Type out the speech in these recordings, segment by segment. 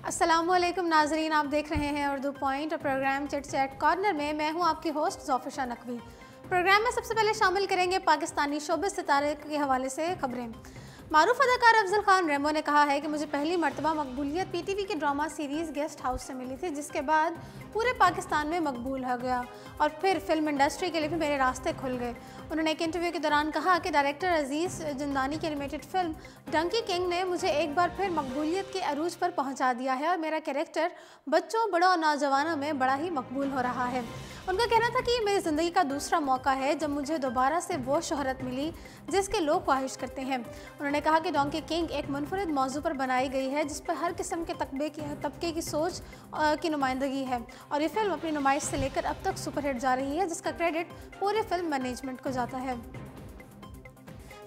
अस्सलामुअलैकुम नाजरीन, आप देख रहे हैं उर्दू पॉइंट और प्रोग्राम चिट चैट कॉर्नर में मैं हूं आपकी होस्ट ज़ौफिशा नकवी। प्रोग्राम में सबसे पहले शामिल करेंगे पाकिस्तानी शोबिज़ सितारे के हवाले से खबरें। मारूफ अदाकार अफजल खान रेमो ने कहा है कि मुझे पहली मरतबा मकबूलियत पीटीवी की ड्रामा सीरीज़ गेस्ट हाउस से मिली थी, जिसके बाद पूरे पाकिस्तान में मकबूल हो गया और फिर फिल्म इंडस्ट्री के लिए भी मेरे रास्ते खुल गए। उन्होंने एक इंटरव्यू के दौरान कहा कि डायरेक्टर अजीज़ जिंदानी की एनिमेटेड फिल्म डंकी किंग ने मुझे एक बार फिर मकबूलियत के अरूज पर पहुंचा दिया है और मेरा कैरेक्टर बच्चों, बड़ों और नौजवानों में बड़ा ही मकबूल हो रहा है। उनका कहना था कि ये मेरी ज़िंदगी का दूसरा मौका है जब मुझे दोबारा से वो शोहरत मिली जिसके लोग ख्वाहिश करते हैं। उन्होंने कहा कि डंकी किंग एक मुनफरिद मौजू पर बनाई गई है जिस पर हर किस्म के तबके की सोच की नुमाइंदगी है और ये फिल्म अपनी नुमाइश से लेकर अब तक सुपरहिट जा रही है, जिसका क्रेडिट पूरे फिल्म मैनेजमेंट को जाता है।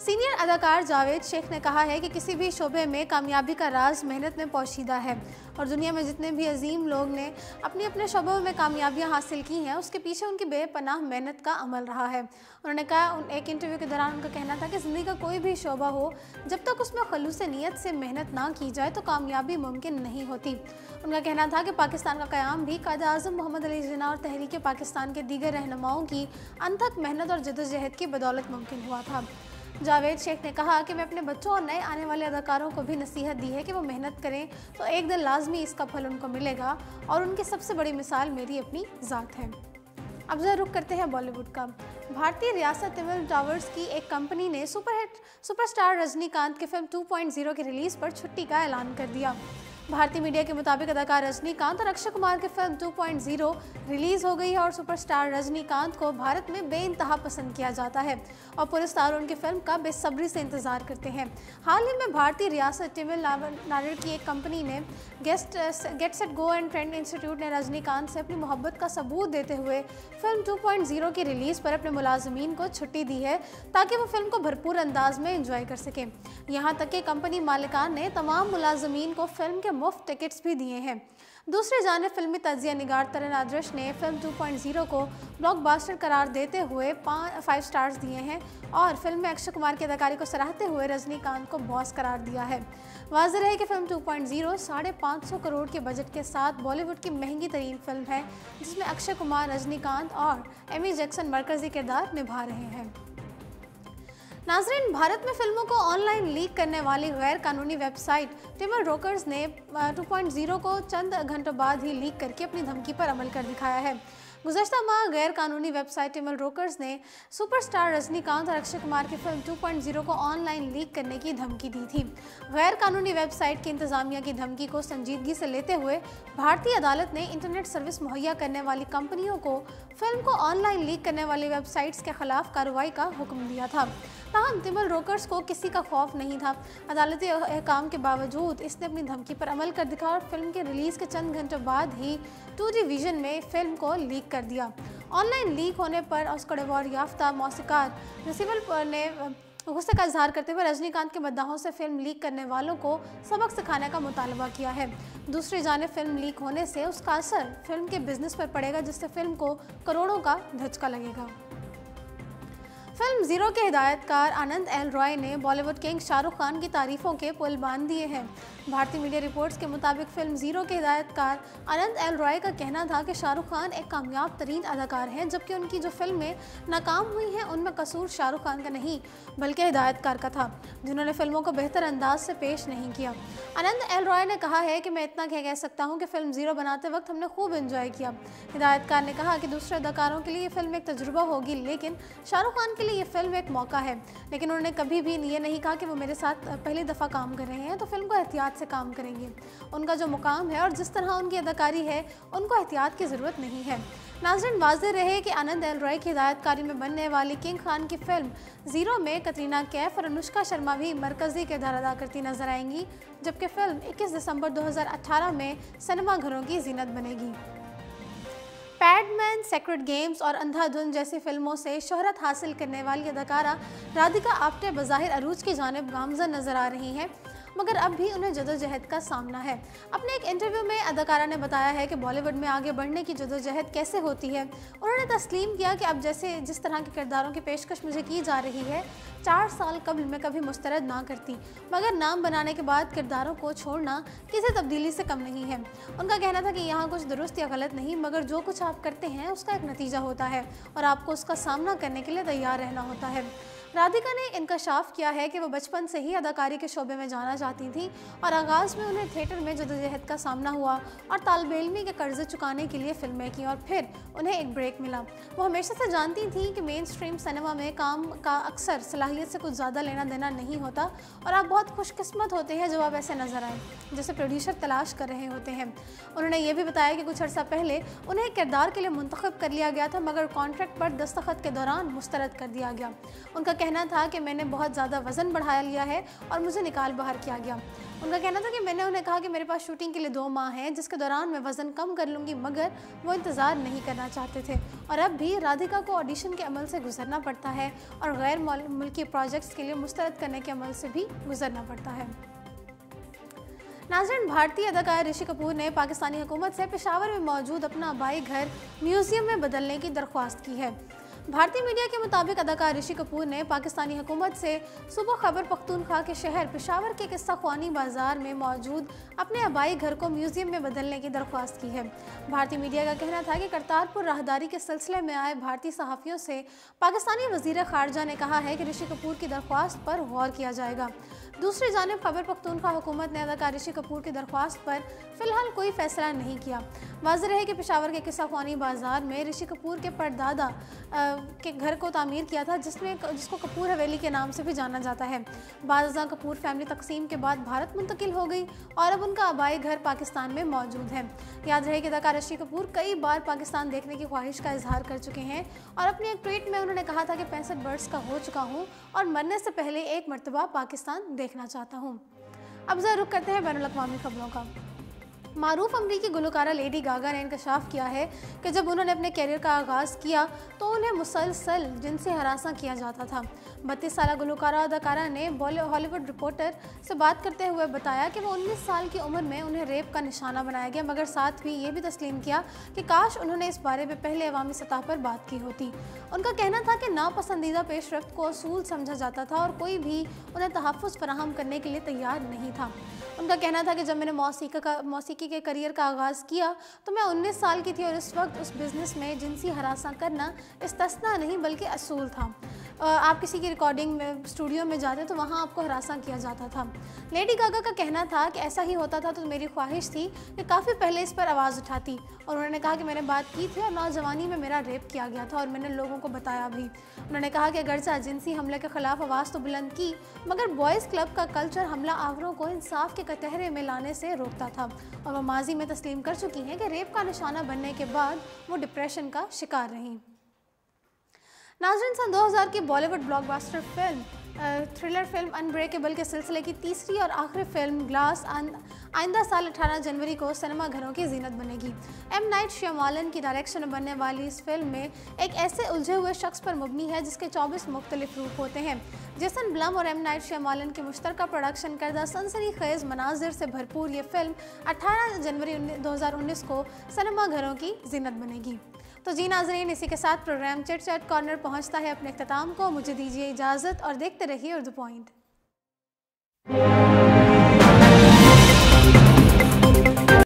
सीनियर अदाकार जावेद शेख ने कहा है कि किसी भी शोबे में कामयाबी का राज मेहनत में पोशीदा है और दुनिया में जितने भी अजीम लोग ने अपने अपने शोबों में कामयाबियां हासिल की हैं, उसके पीछे उनकी बेपनाह मेहनत का अमल रहा है। उन्होंने कहा, एक इंटरव्यू के दौरान उनका कहना था कि ज़िंदगी का कोई भी शोबा हो, जब तक उसमें खलूस नीयत से मेहनत ना की जाए तो कामयाबी मुमकिन नहीं होती। उनका कहना था कि पाकिस्तान का क़याम भी कायद आज़म मोहम्मद अली जिन्ना और तहरीक पाकिस्तान के दीगर रहनुमाओं की अनथक मेहनत और जद्दोजहद की बदौलत मुमकिन हुआ था। जावेद शेख ने कहा कि मैं अपने बच्चों और नए आने वाले अदाकारों को भी नसीहत दी है कि वो मेहनत करें तो एक दिन लाजमी इसका फल उनको मिलेगा और उनकी सबसे बड़ी मिसाल मेरी अपनी ज़ात है। अब जरा रुख करते हैं बॉलीवुड का। भारतीय रियासत तमिल टावर्स की एक कंपनी ने सुपरस्टार रजनीकांत की फिल्म 2.0 की रिलीज़ पर छुट्टी का ऐलान कर दिया। भारतीय मीडिया के मुताबिक अदाकार रजनीकांत और अक्षय कुमार की फिल्म 2.0 रिलीज़ हो गई है और सुपरस्टार रजनीकांत को भारत में बेइंतहा पसंद किया जाता है और पुरस्कार स्टार उनकी फिल्म का बेसब्री से इंतजार करते हैं। हाल ही में भारतीय रियासत तमिलनाडु की एक कंपनी ने get set go and trend institute ने रजनीकांत से अपनी मोहब्बत का सबूत देते हुए फिल्म 2.0 की रिलीज़ पर अपने मुलाजमीन को छुट्टी दी है ताकि वो फिल्म को भरपूर अंदाज में एंजॉय कर सकें। यहाँ तक कि कंपनी मालिकान ने तमाम मुलाजमीन को फिल्म के मुफ्त टिकट्स भी दिए हैं। दूसरी जानिब फिल्मी तजिया निगार तरन आदर्श ने फिल्म 2.0 को ब्लॉकबस्टर करार देते हुए 5 स्टार्स दिए हैं और फिल्म में अक्षय कुमार की अदाकारी को सराहते हुए रजनीकांत को बॉस करार दिया है। वाज़ेह है कि फिल्म 2.0 550 करोड़ के बजट के साथ बॉलीवुड की महंगी तरीन फिल्म है जिसमें अक्षय कुमार, रजनीकांत और एमी जैक्सन मरकजी किरदार निभा रहे हैं। नाज़रीन, भारत में फिल्मों को ऑनलाइन लीक करने वाली गैर कानूनी वेबसाइट टिमर रोकर्स ने 2.0 को चंद घंटों बाद ही लीक करके अपनी धमकी पर अमल कर दिखाया है। गुज़श्ता माह गैर कानूनी वेबसाइट टिमर रोकर्स ने सुपरस्टार रजनीकांत और अक्षय कुमार की फिल्म 2.0 को ऑनलाइन लीक करने की धमकी दी थी। गैर कानूनी वेबसाइट की इंतजामिया की धमकी को संजीदगी से लेते हुए भारतीय अदालत ने इंटरनेट सर्विस मुहैया करने वाली कंपनियों को फिल्म को ऑनलाइन लीक करने वाली वेबसाइट्स के खिलाफ कार्रवाई का हुक्म दिया था। ताहम टिमर रोकर्स को किसी का खौफ नहीं था। अदालती अहकाम के बावजूद इसने अपनी धमकी पर अमल कर दिखाया और फिल्म के रिलीज़ के चंद घंटों बाद ही 2D विजन में फिल्म को लीक कर दिया। ऑनलाइन लीक होने पर ऑस्कर अवार्ड याफ्ता मौसीकार नसीबल ने गुस्से का इजहार करते हुए रजनीकांत के मद्दाहों से फिल्म लीक करने वालों को सबक सिखाने का मुतालबा किया है। दूसरी जानिब फिल्म लीक होने से उसका असर फिल्म के बिजनेस पर पड़ेगा, जिससे फिल्म को करोड़ों का धचका लगेगा। फिल्म ज़ीरो के हिदायतकार आनंद एल रॉय ने बॉलीवुड किंग शाहरुख खान की तारीफों के पुल बांध दिए हैं। भारतीय मीडिया रिपोर्ट्स के मुताबिक फिल्म ज़ीरो के हिदायतकार आनंद एल रॉय का कहना था कि शाहरुख खान एक कामयाब तरीन अदाकार हैं, जबकि उनकी जो फिल्में नाकाम हुई हैं उनमें कसूर शाहरुख खान का नहीं बल्कि हिदायतकार का था, जिन्होंने फिल्मों को बेहतर अंदाज से पेश नहीं किया। आनंद एल रॉय ने कहा है कि मैं इतना कह सकता हूँ कि फिल्म ज़ीरो बनाते वक्त हमने खूब एंजॉय किया। हिदायतकार ने कहा कि दूसरे अदाकारों के लिए ये फिल्म एक तजुर्बा होगी, लेकिन शाहरुख खान के लिए ये फिल्म एक मौका है। लेकिन उन्होंने कभी भी ये नहीं कहा कि वो मेरे साथ पहली दफ़ा काम कर रहे हैं तो फिल्म को एहतियात से काम करेंगे। उनका जो मुकाम है और जिस तरह उनकी अदाकारी है उनको एहतियात की ज़रूरत नहीं है। नाज़रीन, वाज़ेह रहे कि आनंद एल रॉय की हिदायतकारी में बनने वाली किंग खान की फिल्म ज़ीरो में कतरीना कैफ और अनुष्का शर्मा भी मरकज़ी किरदार अदा करती नजर आएंगी, जबकि फिल्म 21 दिसंबर 2018 में सिनेमाघरों की जीनत बनेगी। पैडमैन, सेक्रेड गेम्स और अंधाधुन जैसी फिल्मों से शोहरत हासिल करने वाली अदाकारा राधिका आप्टे बज़ाहिर अरूज की जानिब गामज़न नजर आ रही हैं। मगर अब भी उन्हें जदोजहद का सामना है। अपने एक इंटरव्यू में अदाकारा ने बताया है कि बॉलीवुड में आगे बढ़ने की जदोजहद कैसे होती है। उन्होंने तस्लीम किया कि अब जिस तरह के किरदारों की पेशकश मुझे की जा रही है, 4 साल कबल मैं कभी मुस्तरद ना करती, मगर नाम बनाने के बाद किरदारों को छोड़ना किसी तब्दीली से कम नहीं है। उनका कहना था कि यहाँ कुछ दुरुस्त या गलत नहीं, मगर जो कुछ आप करते हैं उसका एक नतीजा होता है और आपको उसका सामना करने के लिए तैयार रहना होता है। राधिका ने इंकशाफ किया है कि वो बचपन से ही अदाकारी के शोबे में जाना चाहती थी और आगाज़ में उन्हें थिएटर में जदोजहद का सामना हुआ और तालिब इल्मी के कर्जे चुकाने के लिए फिल्में की और फिर उन्हें एक ब्रेक मिला। वो हमेशा से जानती थी कि मेन स्ट्रीम सिनेमा में काम का अक्सर सलाहियत से कुछ ज़्यादा लेना देना नहीं होता और आप बहुत खुशकिस्मत होते हैं जब आप ऐसे नजर आए जैसे प्रोड्यूसर तलाश कर रहे होते हैं। उन्होंने ये भी बताया कि कुछ अर्सा पहले उन्हें एक किरदार के लिए मुंतखब कर लिया गया था, मगर कॉन्ट्रैक्ट पर दस्तखत के दौरान मुस्तरद कर दिया गया। उनका कहना था कि मैंने बहुत ज़्यादा वज़न बढ़ा लिया है और मुझे निकाल बाहर किया गया। उनका कहना था कि मैंने उन्हें कहा कि मेरे पास शूटिंग के लिए 2 माह हैं जिसके दौरान मैं वज़न कम कर लूँगी, मगर वो इंतज़ार नहीं करना चाहते थे और अब भी राधिका को ऑडिशन के अमल से गुजरना पड़ता है और गैर मुल्की प्रोजेक्ट्स के लिए मुस्तरद करने के अमल से भी गुजरना पड़ता है। नाज़रीन, भारतीय अदाकार ऋषि कपूर ने पाकिस्तानी हुकूमत से पेशावर में मौजूद अपना आबाई घर म्यूज़ियम में बदलने की दरख्वास्त की है। भारतीय मीडिया के मुताबिक अदाकार ऋषि कपूर ने पाकिस्तानी हुकूमत से सुबह खैबर पख्तूनख्वा के शहर पेशावर के किस्सा ख्वानी बाजार में मौजूद अपने आबाई घर को म्यूज़ियम में बदलने की दरख्वास्त की है। भारतीय मीडिया का कहना था कि करतारपुर राहदारी के सिलसिले में आए भारतीय सहाफ़ियों से पाकिस्तानी वज़ीर ख़ारजा ने कहा है कि ऋषि कपूर की दरख्वास्त पर गौर किया जाएगा। दूसरी जानिब खैबर पख्तूनख्वा हुकूमत ने अदाकार ऋषि कपूर की दरख्वास्त पर फ़िलहाल कोई फ़ैसला नहीं किया। वाज़ेह है कि पेशावर के किस्सा ख्वानी बाजार में ऋषि कपूर के परदादा के घर को तामीर किया था जिसको कपूर हवेली के नाम से भी जाना जाता है। बाज़ कपूर फैमिली तकसीम के बाद भारत मुंतकिल हो गई और अब उनका आबाई घर पाकिस्तान में मौजूद है। याद रहे कि अदाकार ऋषि कपूर कई बार पाकिस्तान देखने की ख्वाहिश का इजहार कर चुके हैं और अपने एक ट्वीट में उन्होंने कहा था कि 65 बर्स का हो चुका हूँ और मरने से पहले एक मरतबा पाकिस्तान देखना चाहता हूँ। अब ज़रा रुख करते हैं बैनुल अक़वामी खबरों का। मारूफ अमरीकी गुलकारा लेडी गागा ने इंकशाफ किया है कि जब उन्होंने अपने कैरियर का आगाज़ किया तो उन्हें मुसलसल जिनसे हरासा किया जाता था। 32 साल गुलकारा अदाकारा ने हॉलीवुड रिपोर्टर से बात करते हुए बताया कि वो 19 साल की उम्र में उन्हें रेप का निशाना बनाया गया, मगर साथ ही ये भी तस्लीम किया कि काश उन्होंने इस बारे में पहले अवामी सतह पर बात की होती। उनका कहना था कि नापसंदीदा पेशरफ्त को असूल समझा जाता था और कोई भी उन्हें तहफ़्फ़ुज़ फराहम करने के लिए तैयार नहीं था। उनका कहना था कि जब मैंने मौसीकी के करियर का आगाज़ किया तो मैं 19 साल की थी और इस वक्त उस बिज़नेस में जिनसी हरासा करना इस्तिस्ना नहीं बल्कि असूल था। आप किसी की रिकॉर्डिंग में स्टूडियो में जाते तो वहाँ आपको हरासा किया जाता था। लेडी गागा का कहना था कि ऐसा ही होता था तो मेरी ख्वाहिश थी कि काफ़ी पहले इस पर आवाज़ उठाती और उन्होंने कहा कि मैंने बात की थी और नौजवानी में मेरा रेप किया गया था और मैंने लोगों को बताया भी। उन्होंने कहा कि अगरचा जिनसी हमले के ख़िलाफ़ आवाज़ तो बुलंद की, मगर बॉयज़ क्लब का कल्चर हमला आवरों को इंसाफ के कटहरे में लाने से रोकता था और वह माजी में तस्लीम कर चुकी हैं कि रेप का निशाना बनने के बाद वो डिप्रेशन का शिकार रहीं। नाज़रीन, सन 2000 की Bollywood blockbuster thriller film unbreakable के सिलसिले की तीसरी और आखिरी फिल्म ग्लास आइंदा साल 18 जनवरी को सिनेमा घरों की जीनत बनेगी। एम नाइट श्यामालन की डायरेक्शन में बनने वाली इस फिल्म में एक ऐसे उलझे हुए शख्स पर मुबनी है जिसके 24 मुख्तलिफ रूप होते हैं। जेसन ब्लम और एम नाइट श्यामालन की मुश्तरका प्रोडक्शन करदा सनसनीखेज मनाजिर से भरपूर ये फिल्म 18 जनवरी 2019 को सिनेमा घरों की जीनत बनेगी। तो जी नाज़रीन, इसी के साथ प्रोग्राम चिट चैट कॉर्नर पहुंचता है अपने इख्तिताम को। मुझे दीजिए इजाज़त और देखते रहिए उर्दू पॉइंट।